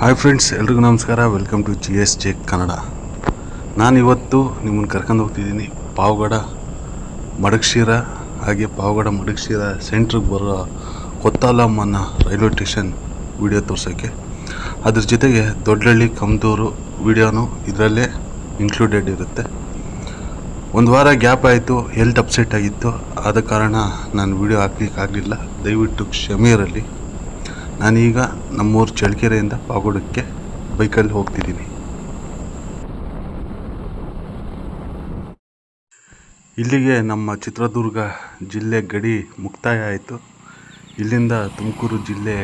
Hi friends, ಎಲ್ರಿಗೂ ನಮಸ್ಕಾರ. Welcome to GSJ Kannada. ನಾನಿವತ್ತು ನಿಮ್ಮನ್ನು ಕರ್ಕೊಂಡು ಹೋಗ್ತಿದ್ದೀನಿ ಪಾವಗಡ ಮಡಗಶಿರ, ಹಾಗೆ ಪಾವಗಡ ಮಡಗಶಿರ ಸೆಂಟ್ರಿಗೆ ಬರೋ ಕೊತ್ತಾಲಮ್ಮನ ರೈಲ್ವೆ ಸ್ಟೇಷನ್ ವಿಡಿಯೋ ತೋರ್ಸೋಕ್ಕೆ. ಅದ್ರ ಜೊತೆಗೆ ದೊಡ್ಡಹಳ್ಳಿ ಕಮದೂರು ವಿಡಿಯೋನು ಇದರಲ್ಲೇ ಇನ್ಕ್ಲೂಡೆಡ್ ಇರುತ್ತೆ. ಒಂದು ವಾರ ಗ್ಯಾಪ್ ಆಯಿತು, ಹೆಲ್ತ್ ಅಪ್ಸೆಟ್ ಆಗಿತ್ತು. ಆದ ಕಾರಣ ನಾನು ವಿಡಿಯೋ ಹಾಕಲಿಕ್ಕಾಗಲಿಲ್ಲ, ದಯವಿಟ್ಟು ಕ್ಷಮೆ ಇರಲಿ. ನಾನೀಗ ನಮ್ಮೂರು ಚಳ್ಳಕೆರೆಯಿಂದ ಪಾವಗಡಕ್ಕೆ ಬೈಕಲ್ಲಿ ಹೋಗ್ತಿದ್ದೀನಿ. ಇಲ್ಲಿಗೆ ನಮ್ಮ ಚಿತ್ರದುರ್ಗ ಜಿಲ್ಲೆ ಗಡಿ ಮುಕ್ತಾಯ ಆಯಿತು. ಇಲ್ಲಿಂದ ತುಮಕೂರು ಜಿಲ್ಲೆ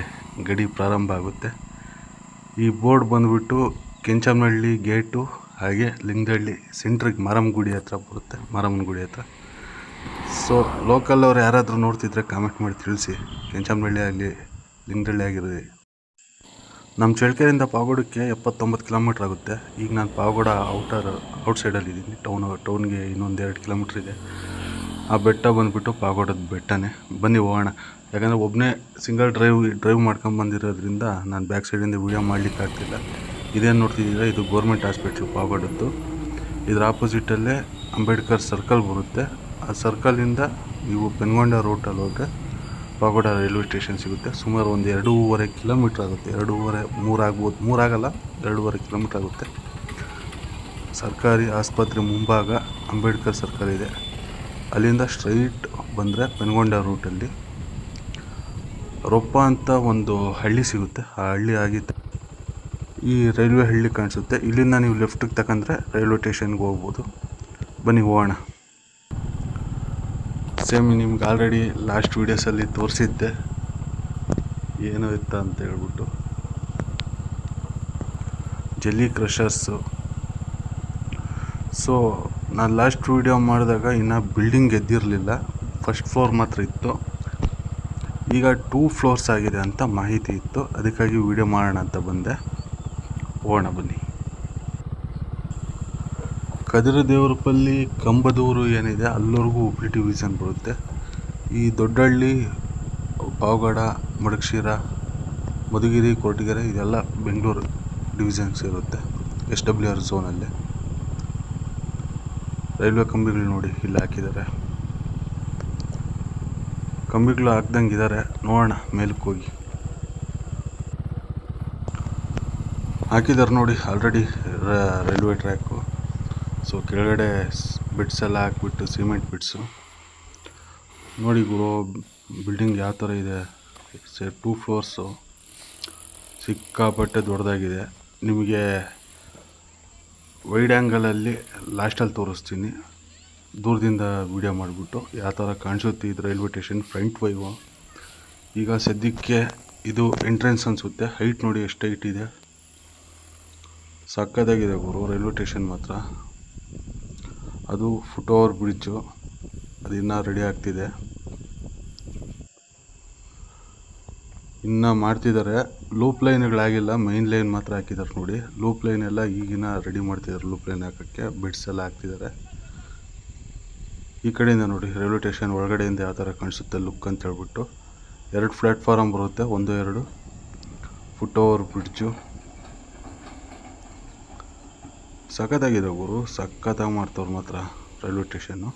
ಗಡಿ ಪ್ರಾರಂಭ ಆಗುತ್ತೆ. ಈ ಬೋರ್ಡ್ ಬಂದುಬಿಟ್ಟು ಕೆಂಚನಹಳ್ಳಿ ಗೇಟು, ಹಾಗೆ ಲಿಂಗದಹಳ್ಳಿ ಸೆಂಟ್ರಿಗೆ ಮಾರಮ್ಮಗುಡಿ ಹತ್ರ ಬರುತ್ತೆ, ಮಾರಮ್ಮನ ಗುಡಿ ಹತ್ರ. ಸೊ ಲೋಕಲ್ ಅವ್ರು ಯಾರಾದರೂ ನೋಡ್ತಿದ್ರೆ ಕಾಮೆಂಟ್ ಮಾಡಿ ತಿಳಿಸಿ, ಕೆಂಚನಹಳ್ಳಿ ಆಗಲಿ ಲಿಂಗದಹಳ್ಳಿ ಆಗಿರೋದು. ನಮ್ಮ ಚಳ್ಳಕೆರೆಯಿಂದ ಪಾವಗಡಕ್ಕೆ 79 ಕಿಲೋಮೀಟ್ರ್ ಆಗುತ್ತೆ. ಈಗ ನಾನು ಪಾವಗಡ ಔಟ್ಸೈಡಲ್ಲಿದ್ದೀನಿ. ಟೌನ್ಗೆ ಇನ್ನೊಂದು 2 ಕಿಲೋಮೀಟ್ರ್ ಇದೆ. ಆ ಬೆಟ್ಟ ಬಂದುಬಿಟ್ಟು ಪಾವಗಡದ ಬೆಟ್ಟನೇ. ಬನ್ನಿ ಹೋಗೋಣ. ಯಾಕಂದರೆ ಒಬ್ಬನೇ ಸಿಂಗಲ್ ಡ್ರೈವ್ ಮಾಡ್ಕೊಂಡು ಬಂದಿರೋದ್ರಿಂದ ನಾನು ಬ್ಯಾಕ್ ಸೈಡಿಂದ ವೀಡಿಯೋ ಮಾಡಲಿಕ್ಕಾಗ್ತಿಲ್ಲ. ಇದೇನು ನೋಡ್ತಿದ್ದೀರಾ, ಇದು ಗೌರ್ಮೆಂಟ್ ಹಾಸ್ಪಿಟ್ಲು ಪಾವಗಡದ್ದು. ಇದರ ಆಪೋಸಿಟಲ್ಲೇ ಅಂಬೇಡ್ಕರ್ ಸರ್ಕಲ್ ಬರುತ್ತೆ. ಆ ಸರ್ಕಲಿಂದ ನೀವು ಪೆನ್ಗೊಂಡ ರೂಟಲ್ಲಿ ಹೋದರೆ ಪಾವಗಡ ರೈಲ್ವೆ ಸ್ಟೇಷನ್ ಸಿಗುತ್ತೆ. ಸುಮಾರು ಒಂದು 2.5 ಕಿಲೋಮೀಟ್ರ್ ಆಗುತ್ತೆ. 2.5-3 ಆಗ್ಬೋದು, 3 ಆಗಲ್ಲ, 2.5 ಕಿಲೋಮೀಟ್ರ್ ಆಗುತ್ತೆ. ಸರ್ಕಾರಿ ಆಸ್ಪತ್ರೆ ಮುಂಭಾಗ ಅಂಬೇಡ್ಕರ್ ಸರ್ಕಲ್ ಇದೆ. ಅಲ್ಲಿಂದ ಸ್ಟ್ರೈಟ್ ಬಂದರೆ ಪೆನ್ಗೊಂಡ ರೂಟಲ್ಲಿ ರೊಪ್ಪ ಅಂತ ಒಂದು ಹಳ್ಳಿ ಸಿಗುತ್ತೆ. ಆ ಹಳ್ಳಿ ಆಗಿತ್ತು ಈ ರೈಲ್ವೆ ಹಳ್ಳಿ ಕಾಣಿಸುತ್ತೆ. ಇಲ್ಲಿಂದ ನೀವು ಲೆಫ್ಟಿಗೆ ತಗೊಂಡ್ರೆ ರೈಲ್ವೆ ಸ್ಟೇಷನ್ಗೆ ಹೋಗ್ಬೋದು. ಬನ್ನಿ ಹೋಗೋಣ. ಸೇಮ್ ನಿಮ್ಗೆ ಆಲ್ರೆಡಿ ಲಾಸ್ಟ್ ವೀಡಿಯೋಸಲ್ಲಿ ತೋರಿಸಿದ್ದೆ ಏನು ಇತ್ತು ಅಂತ ಹೇಳ್ಬಿಟ್ಟು. ಜೆಲ್ಲಿ ಕ್ರಷರ್ಸು. ಸೊ ನಾನು ಲಾಸ್ಟ್ ವೀಡಿಯೋ ಮಾಡಿದಾಗ ಇನ್ನೂ ಬಿಲ್ಡಿಂಗ್ ಎದ್ದಿರಲಿಲ್ಲ, ಫಸ್ಟ್ ಫ್ಲೋರ್ ಮಾತ್ರ ಇತ್ತು. ಈಗ 2 ಫ್ಲೋರ್ಸ್ ಆಗಿದೆ ಅಂತ ಮಾಹಿತಿ ಇತ್ತು, ಅದಕ್ಕಾಗಿ ವೀಡಿಯೋ ಮಾಡೋಣ ಅಂತ ಬಂದೆ. ಹೋಗೋಣ ಬನ್ನಿ. ಕದಿರದೇವರಪಲ್ಲಿ ಕಂಬದೂರು ಏನಿದೆ ಅಲ್ಲಿವರೆಗೂ ಹುಬ್ಳಿ ಡಿವಿಷನ್ ಬರುತ್ತೆ. ಈ ದೊಡ್ಡಹಳ್ಳಿ, ಪಾವಗಡ, ಮಡಗಶಿರ, ಮಧುಗಿರಿ, ಕೊರಟಗೆರೆ ಇದೆಲ್ಲ ಬೆಂಗಳೂರು ಡಿವಿಷನ್ಸ್ ಇರುತ್ತೆ, SWR ಝೋನಲ್ಲಿ. ರೈಲ್ವೆ ಕಂಬಿಗಳು ನೋಡಿ ಇಲ್ಲಿ ಹಾಕಿದ್ದಾರೆ. ಕಂಬಿಗಳು ಹಾಕ್ದಂಗೆ ಇದ್ದಾರೆ, ನೋಡೋಣ ಮೇಲಕ್ಕೆ ಹೋಗಿ. ಹಾಕಿದ್ದಾರೆ ನೋಡಿ ಆಲ್ರೆಡಿ ರೈಲ್ವೆ ಟ್ರ್ಯಾಕು. ಸೊ ಕೆಳಗಡೆ ಬಿಟ್ಸ್ ಎಲ್ಲ ಹಾಕ್ಬಿಟ್ಟು ಸಿಮೆಂಟ್ ಬಿಟ್ಸು ನೋಡಿ ಗುರು. ಬಿಲ್ಡಿಂಗ್ ಯಾವ ಥರ ಇದೆ, 2 ಫ್ಲೋರ್ಸು, ಸಿಕ್ಕಾಪಟ್ಟೆ ದೊಡ್ಡದಾಗಿದೆ. ನಿಮಗೆ ವೈಡ್ ಆ್ಯಂಗಲಲ್ಲಿ ಲಾಸ್ಟಲ್ಲಿ ತೋರಿಸ್ತೀನಿ, ದೂರದಿಂದ ವೀಡಿಯೋ ಮಾಡಿಬಿಟ್ಟು ಯಾವ ಥರ ಕಾಣಿಸುತ್ತೆ ಇದು ರೈಲ್ವೆ ಸ್ಟೇಷನ್ ಫ್ರಂಟ್ ವೈವು. ಈಗ ಸದ್ಯಕ್ಕೆ ಇದು ಎಂಟ್ರೆನ್ಸ್ ಅನಿಸುತ್ತೆ. ಹೈಟ್ ನೋಡಿ ಎಷ್ಟು ಹೈಟ್ ಇದೆ, ಸಕ್ಕತ್ತಾಗಿದೆ ಗುರು ರೈಲ್ವೆ ಸ್ಟೇಷನ್ ಮಾತ್ರ. ಅದು ಫುಟ್ ಓವರ್ ಬ್ರಿಡ್ಜು, ಅದು ಇನ್ನೂ ರೆಡಿ ಆಗ್ತಿದೆ, ಇನ್ನೂ ಮಾಡ್ತಿದ್ದಾರೆ. ಲೂಪ್ ಲೈನ್ಗಳಾಗಿಲ್ಲ, ಮೈನ್ ಲೈನ್ ಮಾತ್ರ ಹಾಕಿದ್ದಾರೆ ನೋಡಿ. ಲೂಪ್ ಲೈನ್ ಎಲ್ಲ ಈಗಿನ ರೆಡಿ ಮಾಡ್ತಿದ್ದಾರೆ, ಲೂಪ್ ಲೈನ್ ಹಾಕೋಕ್ಕೆ ಬಿಡ್ಸ್ ಎಲ್ಲ ಹಾಕ್ತಿದ್ದಾರೆ. ಈ ಕಡೆಯಿಂದ ನೋಡಿ ರೈಲ್ವೆ ಸ್ಟೇಷನ್ ಒಳಗಡೆಯಿಂದ ಯಾವ ಥರ ಕಾಣಿಸುತ್ತೆ ಲುಕ್ ಅಂತ ಹೇಳ್ಬಿಟ್ಟು. 2 ಪ್ಲ್ಯಾಟ್ಫಾರಮ್ ಬರುತ್ತೆ, 1-2 ಫುಟ್ ಓವರ್ ಬ್ರಿಡ್ಜು. ಸಖತ್ತಾಗಿದೆ ಗುರು, ಸಖತ್ತಾಗಿ ಮಾಡ್ತವ್ರು ಮಾತ್ರ ರೈಲ್ವೆ ಸ್ಟೇಷನ್ನು.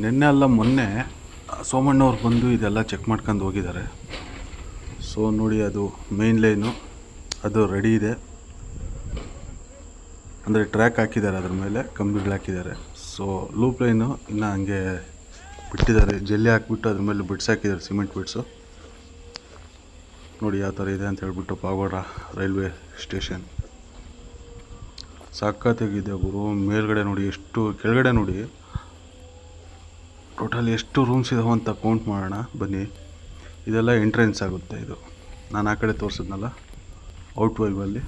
ನಿನ್ನೆ ಅಲ್ಲ ಮೊನ್ನೆ ಸೋಮಣ್ಣವ್ರು ಬಂದು ಇದೆಲ್ಲ ಚೆಕ್ ಮಾಡ್ಕೊಂಡು ಹೋಗಿದ್ದಾರೆ. ಸೊ ನೋಡಿ, ಅದು ಮೇನ್ ಲೈನು ಅದು ರೆಡಿ ಇದೆ, ಅಂದರೆ ಟ್ರ್ಯಾಕ್ ಹಾಕಿದ್ದಾರೆ, ಅದ್ರ ಮೇಲೆ ಕಂಬಿಗಳು ಹಾಕಿದ್ದಾರೆ. ಸೊ ಲೂಪ್ ಲೈನು ಇನ್ನೂ ಹಂಗೆ ಬಿಟ್ಟಿದ್ದಾರೆ, ಜಲ್ಲಿ ಹಾಕ್ಬಿಟ್ಟು ಅದ್ರ ಮೇಲೆ ಬಿಡ್ಸ್ ಹಾಕಿದ್ದಾರೆ, ಸಿಮೆಂಟ್ ಬಿಡ್ಸು. ನೋಡಿ ಯಾವ ಥರ ಇದೆ ಅಂತ ಹೇಳ್ಬಿಟ್ಟು ಪಾವಗಡ ರೈಲ್ವೆ ಸ್ಟೇಷನ್. ಸಖತ್ತಾಗಿದೆ ಗುರು. ಮೇಲ್ಗಡೆ ನೋಡಿ ಎಷ್ಟು, ಕೆಳಗಡೆ ನೋಡಿ ಟೋಟಲ್ ಎಷ್ಟು ರೂಮ್ಸ್ ಇದಾವೆ ಅಂತ ಕೌಂಟ್ ಮಾಡೋಣ ಬನ್ನಿ. ಇದೆಲ್ಲ ಎಂಟ್ರೆನ್ಸ್ ಆಗುತ್ತೆ. ಇದು ನಾನು ಆ ಕಡೆ ತೋರಿಸಿದ್ನಲ್ಲ ಔಟ್ ವೈವಲ್ಲಿ,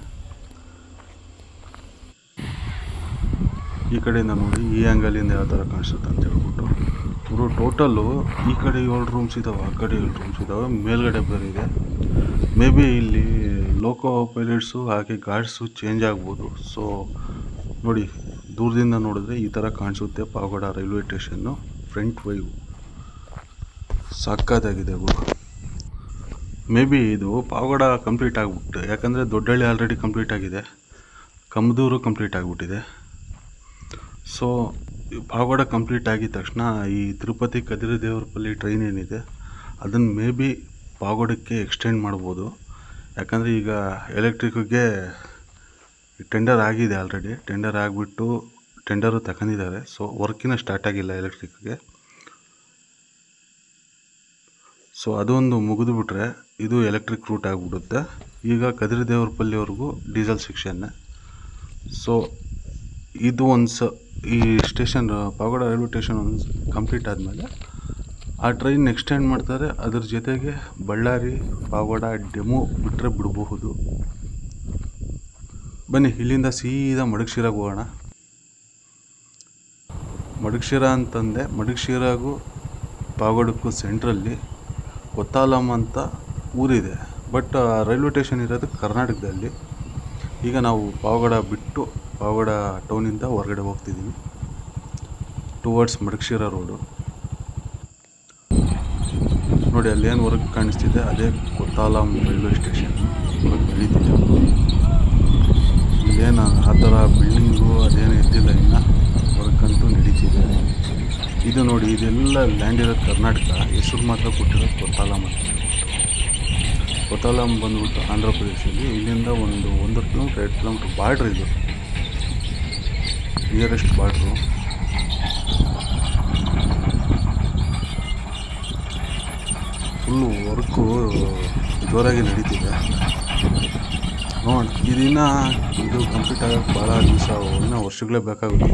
ಈ ಕಡೆಯಿಂದ ನೋಡಿ ಈ ಆ್ಯಂಗಲಿಂದ ಯಾವ ಥರ ಕಾಣಿಸುತ್ತೆ ಅಂತ ಹೇಳ್ಬಿಟ್ಟು. ಇವರು ಟೋಟಲ್ಲು ಈ ಕಡೆ 7 ರೂಮ್ಸ್ ಇದ್ದಾವೆ, ಆ ಕಡೆ 7 ರೂಮ್ಸ್ ಇದ್ದಾವೆ, ಮೇಲ್ಗಡೆ ಬೇರೆ ಇದೆ. ಮೇ ಬಿ ಇಲ್ಲಿ ಲೋಕೋ ಪೈಲಟ್ಸು ಹಾಗೆ ಗಾರ್ಡ್ಸು ಚೇಂಜ್ ಆಗ್ಬೋದು. ಸೊ ನೋಡಿ, ದೂರದಿಂದ ನೋಡಿದ್ರೆ ಈ ಥರ ಕಾಣಿಸುತ್ತೆ ಪಾವಗಡ ರೈಲ್ವೆ ಸ್ಟೇಷನ್ನು ಫ್ರಂಟ್ ವೈವು. ಸಕ್ಕತ್ತಾಗಿದೆ ಗುರು. ಮೇ ಬಿ ಇದು ಪಾವಗಡ ಕಂಪ್ಲೀಟ್ ಆಗಿಬಿಟ್ಟು, ಯಾಕಂದರೆ ದೊಡ್ಡಹಳ್ಳಿ ಆಲ್ರೆಡಿ ಕಂಪ್ಲೀಟ್ ಆಗಿದೆ, ಕಮದೂರು ಕಂಪ್ಲೀಟ್ ಆಗಿಬಿಟ್ಟಿದೆ. ಸೊ ಪಾವಗಡ ಕಂಪ್ಲೀಟ್ ಆಗಿದ ತಕ್ಷಣ ಈ ತಿರುಪತಿ ಕದಿರದೇವರಪಲ್ಲಿ ಟ್ರೈನ್ ಏನಿದೆ ಅದನ್ನು ಮೇ ಬಿ ಪಾವಗಡಕ್ಕೆ ಎಕ್ಸ್ಟೆಂಡ್ ಮಾಡ್ಬೋದು. ಯಾಕಂದರೆ ಈಗ ಎಲೆಕ್ಟ್ರಿಕ್ಗೆ ಟೆಂಡರ್ ಆಗಿದೆ, ಆಲ್ರೆಡಿ ಟೆಂಡರ್ ಆಗಿಬಿಟ್ಟು ಟೆಂಡರು ತಗೊಂಡಿದ್ದಾರೆ. ಸೊ ವರ್ಕಿನ ಸ್ಟಾರ್ಟ್ ಆಗಿಲ್ಲ ಎಲೆಕ್ಟ್ರಿಕ್ಗೆ. ಸೊ ಅದೊಂದು ಮುಗಿದು ಬಿಟ್ರೆ ಇದು ಎಲೆಕ್ಟ್ರಿಕ್ ರೂಟ್ ಆಗಿಬಿಡುತ್ತೆ. ಈಗ ಕದಿರದೇವರಪಲ್ಲಿವರೆಗೂ ಡೀಸೆಲ್ ಸೆಕ್ಷನ್ನೇ. ಸೊ ಇದು ಈ ಸ್ಟೇಷನ್ ಪಾವಗಡ ರೈಲ್ವೆ ಸ್ಟೇಷನ್ ಒಂದು ಕಂಪ್ಲೀಟ್ ಆದಮೇಲೆ ಆ ಟ್ರೈನ್ ಎಕ್ಸ್ಟೆಂಡ್ ಮಾಡ್ತಾರೆ. ಅದ್ರ ಜೊತೆಗೆ ಬಳ್ಳಾರಿ ಪಾವಗಡ ಡೆಮೋ ಬಿಟ್ಟರೆ ಬಿಡಬಹುದು. ಬನ್ನಿ ಇಲ್ಲಿಂದ ಸೀದಾ ಮಡಗಶಿರಾಗೆ ಹೋಗೋಣ. ಮಡಗಶಿರಾ ಅಂತಂದೆ, ಮಡಗಶಿರಾಗೂ ಪಾವಗಡಕ್ಕೂ ಸೆಂಟ್ರಲ್ಲಿ ಕೊತ್ತಾಲಂ ಅಂತ ಊರಿದೆ. ಬಟ್ ರೈಲ್ವೆ ಸ್ಟೇಷನ್ ಇರೋದು ಕರ್ನಾಟಕದಲ್ಲಿ. ಈಗ ನಾವು ಪಾವಗಡ ಬಿಟ್ಟು ಪಾವಗಡ ಟೌನಿಂದ ಹೊರಗಡೆ ಹೋಗ್ತಿದ್ದೀವಿ ಟುವರ್ಡ್ಸ್ ಮಡಗಶಿರಾ ರೋಡು. ನೋಡಿ ಅಲ್ಲೇನು ಹೊರಗೆ ಕಾಣಿಸ್ತಿದೆ ಅದೇ ಕೊತ್ತಾಲಂ ರೈಲ್ವೆ ಸ್ಟೇಷನ್. ಹೊರಗೆ ಬೆಳೀತಿದೆ. ಇಲ್ಲೇನು ಆ ಥರ ಬಿಲ್ಡಿಂಗು ಅದೇನು ಎದ್ದಿಲ್ಲ, ಇನ್ನು ವರ್ಕಂತೂ ನಡೀತಿದೆ. ಇದು ನೋಡಿ, ಇದೆಲ್ಲ ಲ್ಯಾಂಡ್ ಇರೋದು ಕರ್ನಾಟಕ, ಹೆಸರು ಮಾತ್ರ ಕೊಟ್ಟಿರೋದು ಕೊತ್ತಾಲಂ ಅಂತ. ಕೊತ್ತಾಲಂ ಬಂದ್ಬಿಟ್ಟು ಆಂಧ್ರ ಪ್ರದೇಶದಲ್ಲಿ. ಇಲ್ಲಿಂದ ಒಂದು 1 ಕಿಲೋಮೀಟ್ರ್ 2 ಕಿಲೋಮೀಟ್ರ್ ಬಾರ್ಡ್ರ್, ಇದು ನಿಯರೆಸ್ಟ್ ಬಾರ್ಡ್ರು. ಫುಲ್ಲು ವರ್ಕು ಜೋರಾಗಿ ನಡೀತಿದೆ. ನೋಡಿ ಇದು ಕಂಪ್ಲೀಟ್ ಆಗೋಕ್ಕೆ ಭಾಳ ದಿವಸ, ಇನ್ನೂ ವರ್ಷಗಳೇ ಬೇಕಾಗುತ್ತೆ.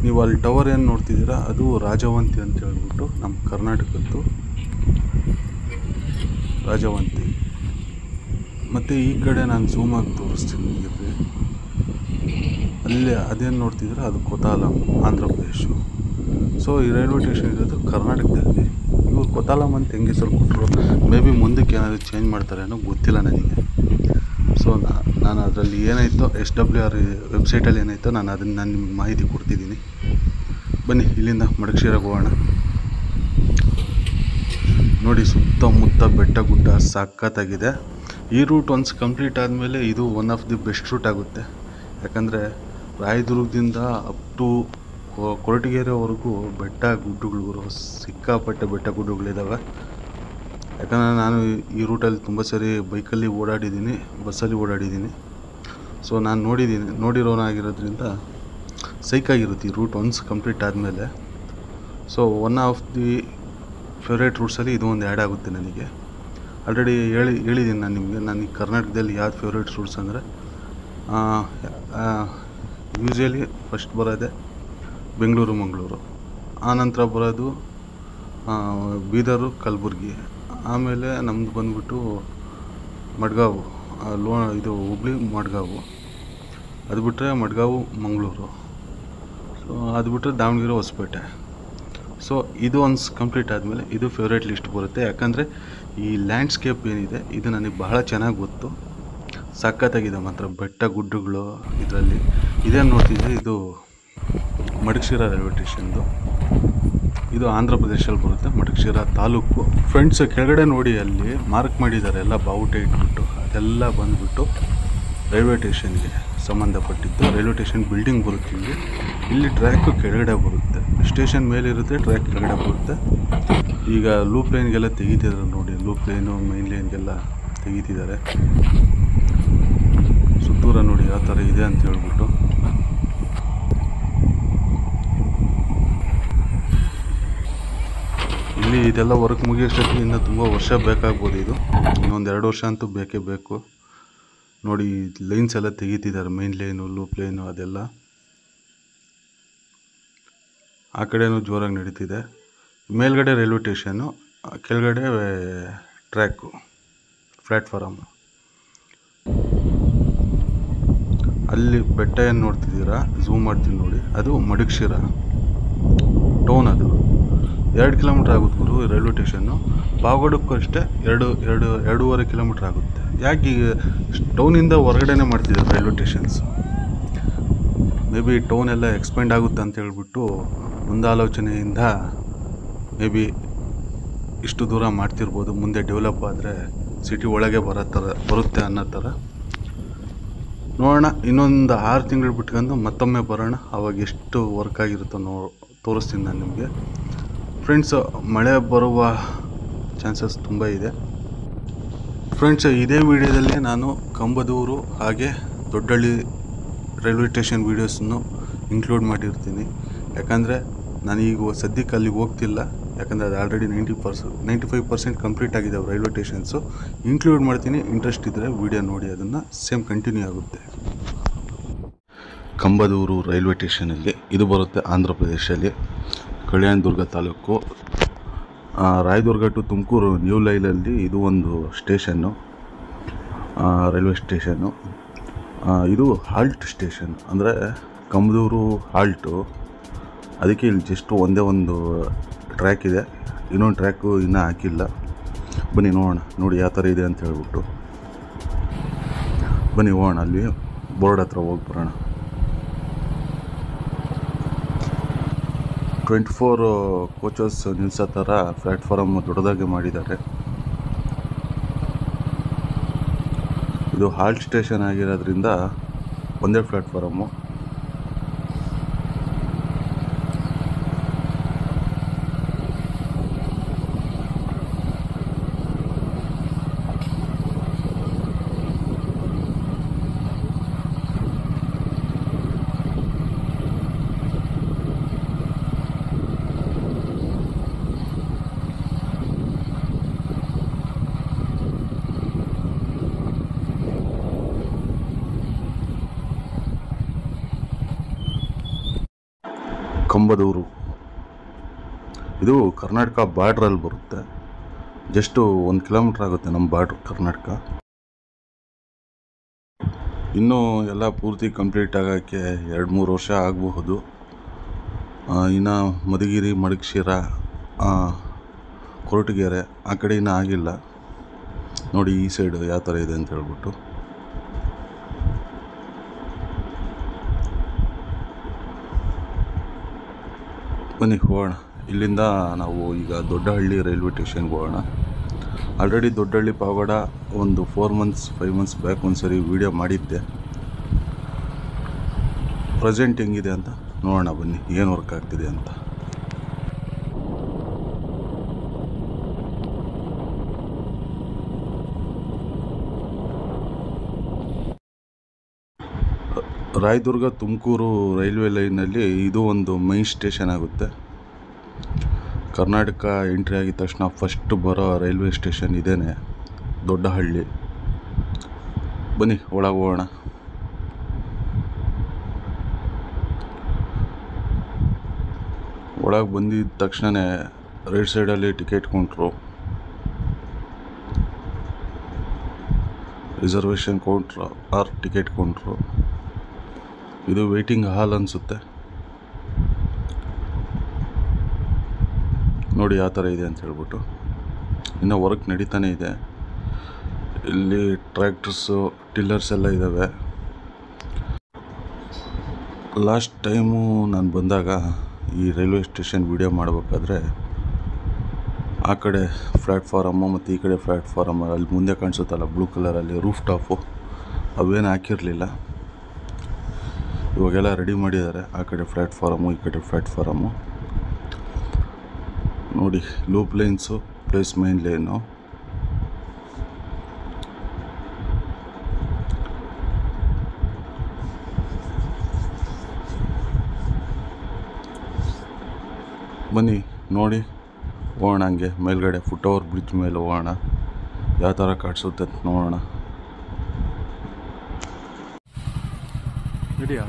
ನೀವು ಅಲ್ಲಿ ಟವರ್ ಏನು ನೋಡ್ತಿದ್ದೀರಾ ಅದು ರಾಜವಂತಿ ಅಂತ ಹೇಳ್ಬಿಟ್ಟು ನಮ್ಮ ಕರ್ನಾಟಕದ್ದು ರಾಜವಂತಿ. ಮತ್ತು ಈ ಕಡೆ ನಾನು ಝೂಮಾಗಿ ತೋರಿಸ್ತೀನಿ ಇರ್ರಿ. ಅಲ್ಲೇ ಅದೇನು ನೋಡ್ತಿದ್ದೀರಾ ಅದು ಕೊತ್ತಾಲಂ, ಆಂಧ್ರ ಪ್ರದೇಶ. ಸೊ ಈ ರೈಲ್ವೆ ಸ್ಟೇಷನ್ ಇರೋದು ಕರ್ನಾಟಕದಲ್ಲಿ. ಇವರು ಕೊತ್ತಾಲಂ ಅಂತ ಹೆಂಗೆ ಹೆಸರು ಕೊಟ್ಟರು, ಮೇ ಬಿ ಮುಂದಕ್ಕೆ ಏನಾದರೂ ಚೇಂಜ್ ಮಾಡ್ತಾರೆ ಅನ್ನೋ ಗೊತ್ತಿಲ್ಲ ನನಗೆ. ಸೊ ನಾನು ಅದರಲ್ಲಿ ಏನಾಯಿತೋ SWR ವೆಬ್ಸೈಟಲ್ಲಿ ಏನಾಯಿತೋ ನಾನು ನಿಮ್ಗೆ ಮಾಹಿತಿ ಕೊಡ್ತಿದ್ದೀನಿ. ಬನ್ನಿ ಇಲ್ಲಿಂದ ಮಡಗಶಿರಾಗೆ ಹೋಗೋಣ. ನೋಡಿ ಸುತ್ತಮುತ್ತ ಬೆಟ್ಟ ಗುಡ್ಡ ಸಖತ್ತಾಗಿದೆ. ಈ ರೂಟ್ ಒನ್ಸ್ ಕಂಪ್ಲೀಟ್ ಆದಮೇಲೆ ಇದು one of the best route ಆಗುತ್ತೆ. ಯಾಕಂದರೆ ರಾಯದುರ್ಗದಿಂದ ಅಪ್ ಟು ಕೊರಟಗೆರೆವರೆಗೂ ಬೆಟ್ಟ ಗುಡ್ಡಗಳು, ಸಿಕ್ಕಾಪಟ್ಟೆ ಬೆಟ್ಟ ಗುಡ್ಡಗಳಿದ್ದಾವೆ. ಯಾಕಂದರೆ ನಾನು ಈ ರೂಟಲ್ಲಿ ತುಂಬ ಸರಿ ಬೈಕಲ್ಲಿ ಓಡಾಡಿದ್ದೀನಿ, ಬಸ್ಸಲ್ಲಿ ಓಡಾಡಿದ್ದೀನಿ. ಸೊ ನಾನು ನೋಡಿರೋನಾಗಿರೋದ್ರಿಂದ ಸೈಕಾಗಿರುತ್ತೆ ಈ ರೂಟ್ ಒನ್ಸ್ ಕಂಪ್ಲೀಟ್ ಆದಮೇಲೆ. So one of the favourite ರೂಟ್ಸಲ್ಲಿ ಇದು ಒಂದು ಆ್ಯಡ್ ಆಗುತ್ತೆ ನನಗೆ. ಆಲ್ರೆಡಿ ಹೇಳಿದ್ದೀನಿ ನಾನು ನಿಮಗೆ. ನನಗೆ ಕರ್ನಾಟಕದಲ್ಲಿ ಯಾವ್ದು ಫೇವ್ರೇಟ್ ರೂಟ್ಸ್ ಅಂದರೆ ಯೂಶ್ವಲಿ ಫಸ್ಟ್ ಬರೋದೆ ಬೆಂಗಳೂರು ಮಂಗಳೂರು, ಆನಂತರ ಬರೋದು ಬೀದರು ಕಲಬುರ್ಗಿ, ಆಮೇಲೆ ನಮ್ಮದು ಬಂದುಬಿಟ್ಟು ಮಡ್ಗಾವು, ಇದು ಹುಬ್ಳಿ ಮಡ್ಗಾವು, ಅದು ಬಿಟ್ಟರೆ ಮಡ್ಗಾವು ಮಂಗಳೂರು. ಸೊ ಅದು ಬಿಟ್ಟರೆ ದಾವಣಗೆರೆ ಹೊಸಪೇಟೆ. ಸೊ ಇದು ಒನ್ಸ್ ಕಂಪ್ಲೀಟ್ ಆದಮೇಲೆ ಇದು ಫೇವ್ರೇಟ್ ಲಿಸ್ಟ್ ಬರುತ್ತೆ. ಯಾಕಂದರೆ ಈ ಲ್ಯಾಂಡ್ಸ್ಕೇಪ್ ಏನಿದೆ ಇದು ನನಗೆ ಬಹಳ ಚೆನ್ನಾಗಿ ಗೊತ್ತು. ಸಖತ್ತಾಗಿದೆ ಮಾತ್ರ ಬೆಟ್ಟ ಗುಡ್ಡಗಳು ಇದರಲ್ಲಿ. ಇದೇನು ನೋಡ್ತಿದ್ದೆ ಇದು ಮಡಗಶಿರಾ ರೈಲ್ವೆ ಸ್ಟೇಷನ್ದು. ಇದು ಆಂಧ್ರ ಪ್ರದೇಶಲ್ಲಿ ಬರುತ್ತೆ, ಮಡಗಶಿರಾ ತಾಲೂಕು. ಫ್ರೆಂಡ್ಸ್ ಕೆಳಗಡೆ ನೋಡಿ ಅಲ್ಲಿ ಮಾರ್ಕ್ ಮಾಡಿದ್ದಾರೆ ಎಲ್ಲ ಬಾವುಟ ಇಟ್ಬಿಟ್ಟು. ಅದೆಲ್ಲ ಬಂದುಬಿಟ್ಟು ರೈಲ್ವೆ ಸ್ಟೇಷನ್ಗೆ ಸಂಬಂಧಪಟ್ಟಿದ್ದು. ರೈಲ್ವೆ ಸ್ಟೇಷನ್ ಬಿಲ್ಡಿಂಗ್ ಬರುತ್ತೆ ಇಲ್ಲಿ ಟ್ರ್ಯಾಕು ಕೆಳಗಡೆ ಬರುತ್ತೆ. ಸ್ಟೇಷನ್ ಮೇಲಿರುತ್ತೆ, ಟ್ರ್ಯಾಕ್ ಕೆಳಗಡೆ ಬರುತ್ತೆ. ಈಗ ಲೂಪ್ ಲೈನ್ಗೆಲ್ಲ ತೆಗಿತಿದ್ದಾರೆ ನೋಡಿ, ಲೂಪ್ ಲೈನು ಮೈನ್ ಲೈನ್ಗೆಲ್ಲ ತೆಗಿತಿದ್ದಾರೆ. ಸುತ್ತೂರ ನೋಡಿ ಯಾವ ಥರ ಇದೆ ಅಂತ ಹೇಳ್ಬಿಟ್ಟು. ಇಲ್ಲಿ ಇದೆಲ್ಲ ವರ್ಕ್ ಮುಗಿಯೋಷ್ಟೊತ್ತಿಗೆ ಇನ್ನೂ ತುಂಬ ವರ್ಷ ಬೇಕಾಗ್ಬೋದು. ಇದು ಇನ್ನೊಂದು 2 ವರ್ಷ ಅಂತೂ ಬೇಕೇ ಬೇಕು. ನೋಡಿ ಲೈನ್ಸ್ ಎಲ್ಲ ತೆಗಿತಿದ್ದಾರೆ, ಮೈನ್ ಲೈನು ಲೂಪ್ ಲೈನು ಅದೆಲ್ಲ. ಆ ಕಡೆನೂ ಜೋರಾಗಿ ನಡೀತಿದೆ. ಮೇಲ್ಗಡೆ ರೈಲ್ವೆ ಸ್ಟೇಷನ್ನು, ಕೆಳಗಡೆ ಟ್ರ್ಯಾಕು, ಪ್ಲ್ಯಾಟ್ಫಾರಮ್ಮು. ಅಲ್ಲಿ ಬೆಟ್ಟ ಏನು ನೋಡ್ತಿದ್ದೀರಾ, ಝೂಮ್ ಮಾಡ್ತೀನಿ ನೋಡಿ, ಅದು ಮಡಗಶಿರಾ ಟೌನ್. ಅದು 2 ಕಿಲೋಮೀಟ್ರ್ ಆಗುತ್ತೆ ಗುರು ರೈಲ್ವೆ ಸ್ಟೇಷನ್ನು. ಪಾವಗಡಕ್ಕೂ ಅಷ್ಟೇ 2.5 ಕಿಲೋಮೀಟ್ರ್ ಆಗುತ್ತೆ. ಯಾಕೆ ಈಗ ಟೌನಿಂದ ಹೊರಗಡೆನೇ ಮಾಡ್ತಿದ್ದಾರೆ railway stations. May be town ಎಲ್ಲ ಎಕ್ಸ್ಪೆಂಡ್ ಆಗುತ್ತೆ ಅಂತ ಹೇಳ್ಬಿಟ್ಟು ಮುಂದಾಲೋಚನೆಯಿಂದ ಮೇ ಬಿ ಇಷ್ಟು ದೂರ ಮಾಡ್ತಿರ್ಬೋದು, ಮುಂದೆ ಡೆವಲಪ್ ಆದರೆ ಸಿಟಿ ಒಳಗೆ ಬರುತ್ತೆ ಅನ್ನೋ ಥರ. ನೋಡೋಣ, ಇನ್ನೊಂದು 6 ತಿಂಗಳು ಬಿಟ್ಕೊಂಡು ಮತ್ತೊಮ್ಮೆ ಬರೋಣ. ಆವಾಗ ಎಷ್ಟು ವರ್ಕ್ ಆಗಿರುತ್ತೋ ತೋರಿಸ್ತೀನಿ ನಾನು ನಿಮಗೆ. ಫ್ರೆಂಡ್ಸ್, ಮಳೆ ಬರುವ ಚಾನ್ಸಸ್ ತುಂಬ ಇದೆ. ಫ್ರೆಂಡ್ಸ್, ಇದೇ ವಿಡಿಯೋದಲ್ಲಿ ನಾನು ಕಂಬದೂರು ಹಾಗೆ ದೊಡ್ಡಹಳ್ಳಿ ರೈಲ್ವೆ ಸ್ಟೇಷನ್ ವೀಡಿಯೋಸನ್ನು ಇನ್ಕ್ಲೂಡ್ ಮಾಡಿರ್ತೀನಿ. ಯಾಕಂದರೆ ನಾನೀಗ ಸದ್ಯಕ್ಕೆ ಅಲ್ಲಿಗೆ ಹೋಗ್ತಿಲ್ಲ, ಯಾಕಂದರೆ ಅದು ಆಲ್ರೆಡಿ 95% ಕಂಪ್ಲೀಟ್ ಆಗಿದೆ ರೈಲ್ವೆ ಸ್ಟೇಷನ್ಸು. ಇನ್ಕ್ಲೂಡ್ ಮಾಡ್ತೀನಿ, ಇಂಟ್ರೆಸ್ಟ್ ಇದ್ದರೆ ವಿಡಿಯೋ ನೋಡಿ, ಅದನ್ನು ಸೇಮ್ ಕಂಟಿನ್ಯೂ ಆಗುತ್ತೆ. ಕಂಬದೂರು ರೈಲ್ವೆ ಸ್ಟೇಷನಲ್ಲಿ ಇದು ಬರುತ್ತೆ, ಆಂಧ್ರ ಪ್ರದೇಶದಲ್ಲಿ, ಕಲ್ಯಾಣದುರ್ಗ ತಾಲೂಕು. ರಾಯದುರ್ಗ ಟು ತುಮಕೂರು ನ್ಯೂ ಲೈನಲ್ಲಿ ಇದು ಒಂದು ಸ್ಟೇಷನ್ನು, ರೈಲ್ವೆ ಸ್ಟೇಷನ್ನು. ಇದು ಹಾಲ್ಟ್ ಸ್ಟೇಷನ್, ಅಂದರೆ ಕಂಬದೂರು ಹಾಲ್ಟು. ಅದಕ್ಕೆ ಇಲ್ಲಿ ಜಸ್ಟ್ ಒಂದೇ ಒಂದು ಟ್ರ್ಯಾಕ್ ಇದೆ, ಇನ್ನೊಂದು ಟ್ರ್ಯಾಕು ಇನ್ನೂ ಹಾಕಿಲ್ಲ. ಬನ್ನಿ ನೋಡೋಣ, ನೋಡಿ ಯಾವ ಥರ ಇದೆ ಅಂತ ಹೇಳ್ಬಿಟ್ಟು. ಬನ್ನಿ ಹೋಗೋಣ, ಅಲ್ಲಿ ಬೋರ್ಡ್ ಹತ್ರ ಹೋಗಿ ಬರೋಣ. 24 ಕೋಚಸ್ ನಿಲ್ಲಿಸೋ ಥರ ಪ್ಲ್ಯಾಟ್ಫಾರಮ್ ದೊಡ್ಡದಾಗಿ ಮಾಡಿದ್ದಾರೆ. ಇದು ಹಾಲ್ಟ್ ಸ್ಟೇಷನ್ ಆಗಿರೋದ್ರಿಂದ ಒಂದೇ ಪ್ಲ್ಯಾಟ್ಫಾರಮ್ಮು. ಕಂಬದೂರು ಇದು ಕರ್ನಾಟಕ ಬಾರ್ಡ್ರಲ್ಲಿ ಬರುತ್ತೆ. ಜಸ್ಟು 1 ಕಿಲೋಮೀಟ್ರ್ ಆಗುತ್ತೆ ನಮ್ಮ ಬಾರ್ಡ್ರ್ ಕರ್ನಾಟಕ. ಇನ್ನೂ ಎಲ್ಲ ಪೂರ್ತಿ ಕಂಪ್ಲೀಟ್ ಆಗೋಕ್ಕೆ 2-3 ವರ್ಷ ಆಗಬಹುದು. ಇನ್ನು ಮಧುಗಿರಿ, ಮಡಗಶಿರ, ಕೊರಟಗೆರೆ ಆ ಕಡೆ ಇನ್ನೂ ಆಗಿಲ್ಲ. ನೋಡಿ ಈ ಸೈಡು ಯಾವ ಥರ ಇದೆ ಅಂತ ಹೇಳ್ಬಿಟ್ಟು. ಬನ್ನಿ ಹೋಗೋಣ. ಇಲ್ಲಿಂದ ನಾವು ಈಗ ದೊಡ್ಡಹಳ್ಳಿ ರೈಲ್ವೆ ಸ್ಟೇಷನ್ಗೆ ಹೋಗೋಣ. ಆಲ್ರೆಡಿ ದೊಡ್ಡಹಳ್ಳಿ ಪಾವಗಡ ಒಂದು 4 ಮಂತ್ಸ್ 5 ಮಂತ್ಸ್ ಬ್ಯಾಕ್ ಒಂದು ಸರಿ ವೀಡಿಯೋ ಮಾಡಿದ್ದೆ. ಪ್ರೆಸೆಂಟ್ ಹೆಂಗಿದೆ ಅಂತ ನೋಡೋಣ ಬನ್ನಿ, ಏನು ವರ್ಕ್ ಆಗ್ತಿದೆ ಅಂತ. ರಾಯದುರ್ಗ ತುಮಕೂರು ರೈಲ್ವೆ ಲೈನಲ್ಲಿ ಇದು ಒಂದು ಮೈನ್ ಸ್ಟೇಷನ್ ಆಗುತ್ತೆ. ಕರ್ನಾಟಕ ಎಂಟ್ರಿ ಆಗಿದ ತಕ್ಷಣ ಫಸ್ಟ್ ಬರೋ ರೈಲ್ವೆ ಸ್ಟೇಷನ್ ಇದೇನೆ, ದೊಡ್ಡಹಳ್ಳಿ. ಬನ್ನಿ ಒಳಗೆ ಹೋಗೋಣ. ಒಳಗೆ ಬಂದಿದ್ದ ತಕ್ಷಣ ರೈಟ್ ಸೈಡಲ್ಲಿ ticket counter, reservation counter or ticket counter. ಇದು ವೇಟಿಂಗ್ ಹಾಲ್ ಅನಿಸುತ್ತೆ. ನೋಡಿ ಯಾವ ಥರ ಇದೆ ಅಂತ ಹೇಳ್ಬಿಟ್ಟು. ಇನ್ನು ವರ್ಕ್ ನಡೀತಾನೆ ಇದೆ. ಇಲ್ಲಿ ಟ್ರ್ಯಾಕ್ಟರ್ಸು, ಟಿಲ್ಲರ್ಸ್ ಎಲ್ಲ ಇದ್ದಾವೆ. ಲಾಸ್ಟ್ ಟೈಮು ನಾನು ಬಂದಾಗ ಈ ರೈಲ್ವೆ ಸ್ಟೇಷನ್ ವಿಡಿಯೋ ಮಾಡಬೇಕಾದ್ರೆ ಆ ಕಡೆ ಪ್ಲ್ಯಾಟ್ಫಾರಮ್ಮು ಮತ್ತು ಈ ಕಡೆ ಪ್ಲ್ಯಾಟ್ಫಾರಮ್, ಅಲ್ಲಿ ಮುಂದೆ ಕಾಣಿಸುತ್ತಲ್ಲ ಬ್ಲೂ ಕಲರಲ್ಲಿ ರೂಫ್ ಟಾಪು, ಅವೇನು ಹಾಕಿರಲಿಲ್ಲ. ಇವಾಗೆಲ್ಲ ರೆಡಿ ಮಾಡಿದ್ದಾರೆ. ಆ ಕಡೆ ಪ್ಲ್ಯಾಟ್ಫಾರಮ್ಮು, ಈ ಕಡೆ ಪ್ಲ್ಯಾಟ್ಫಾರಮ್ಮು. ನೋಡಿ loop lines plus main line. ಬನ್ನಿ ನೋಡಿ ಹೋಗೋಣ, ಹಂಗೆ ಮೇಲ್ಗಡೆ ಫುಟ್ ಓವರ್ ಬ್ರಿಡ್ಜ್ ಮೇಲೆ ಹೋಗೋಣ, ಯಾವ ಥರ ಕಾಣಿಸುತ್ತೆ ಅಂತ ನೋಡೋಣ. ಇದೆಯಾ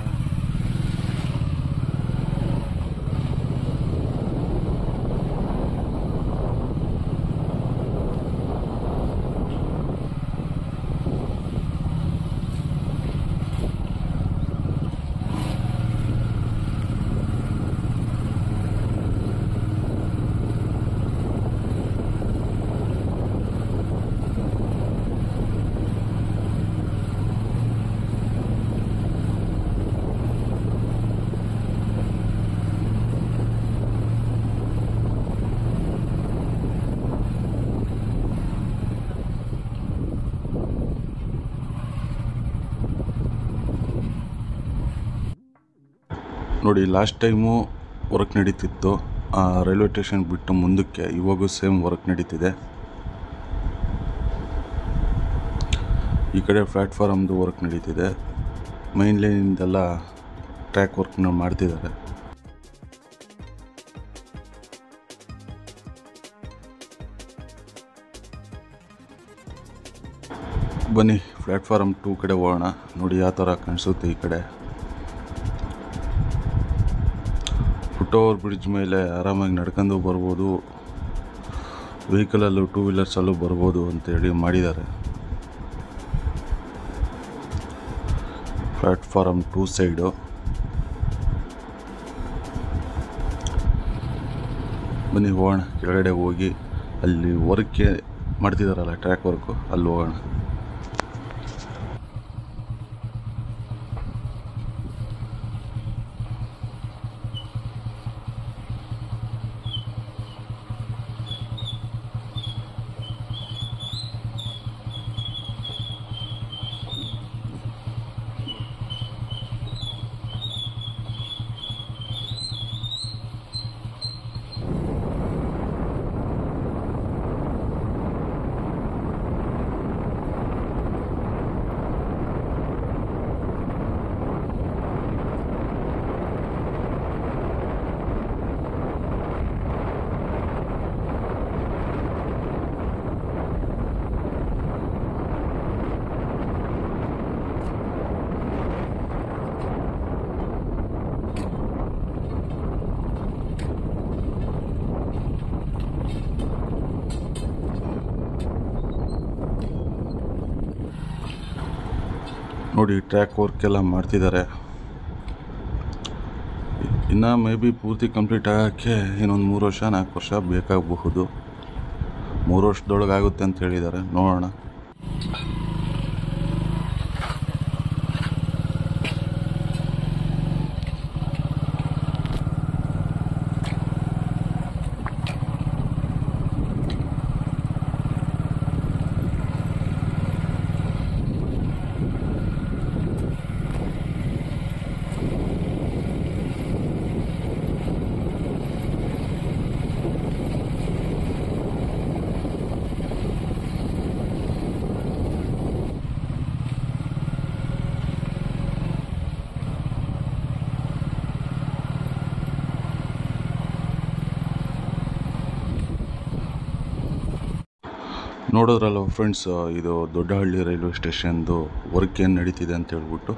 ನೋಡಿ, ಲಾಸ್ಟ್ ಟೈಮು ವರ್ಕ್ ನಡೀತಿತ್ತು ರೈಲ್ವೆ ಸ್ಟೇಷನ್ ಬಿಟ್ಟು ಮುಂದಕ್ಕೆ. ಇವಾಗೂ ಸೇಮ್ ವರ್ಕ್ ನಡೀತಿದೆ. ಈ ಕಡೆ ಪ್ಲ್ಯಾಟ್ಫಾರಮ್ದು ವರ್ಕ್ ನಡೀತಿದೆ. ಮೈನ್ ಲೈನಿಂದೆಲ್ಲ ಟ್ರ್ಯಾಕ್ ವರ್ಕ್ನ ಮಾಡ್ತಿದ್ದಾರೆ. ಬನ್ನಿ ಪ್ಲ್ಯಾಟ್ಫಾರಮ್ 2 ಕಡೆ ಹೋಗೋಣ. ನೋಡಿ ಯಾವ ಥರ ಕಾಣಿಸುತ್ತೆ. ಈ ಕಡೆ ಫುಟ್ ಓವರ್ ಬ್ರಿಡ್ಜ್ ಮೇಲೆ ಆರಾಮಾಗಿ ನಡ್ಕೊಂಡು ಬರ್ಬೋದು. ವೆಹಿಕಲಲ್ಲೂ 2 ವೀಲರ್ಸಲ್ಲೂ ಬರ್ಬೋದು ಅಂತೇಳಿ ಮಾಡಿದ್ದಾರೆ. Platform 2 side. ಬನ್ನಿ ಹೋಗೋಣ. ಕೆಳಗಡೆ ಹೋಗಿ ಅಲ್ಲಿ ವರ್ಕೆ ಮಾಡ್ತಿದ್ದಾರಲ್ಲ, ಟ್ರ್ಯಾಕ್ ವರ್ಕು, ಅಲ್ಲಿ ಹೋಗೋಣ. ನೋಡಿ, ಟ್ರ್ಯಾಕ್ ವರ್ಕ್ ಎಲ್ಲ ಮಾಡ್ತಿದ್ದಾರೆ. ಇನ್ನು ಮೇ ಬಿ ಪೂರ್ತಿ ಕಂಪ್ಲೀಟ್ ಆಗೋಕ್ಕೆ ಇನ್ನೊಂದು 3 ವರ್ಷ 4 ವರ್ಷ ಬೇಕಾಗಬಹುದು. 3 ವರ್ಷದೊಳಗೆ ಆಗುತ್ತೆ ಅಂತ ಹೇಳಿದ್ದಾರೆ. ನೋಡೋಣ. ನೋಡಿದ್ರಲ್ಲ ಫ್ರೆಂಡ್ಸ್, ಇದು ದೊಡ್ಡಹಳ್ಳಿ ರೈಲ್ವೆ ಸ್ಟೇಷನ್ದು ವರ್ಕ್ ಏನು ನಡೀತಿದೆ ಅಂತ ಹೇಳ್ಬಿಟ್ಟು.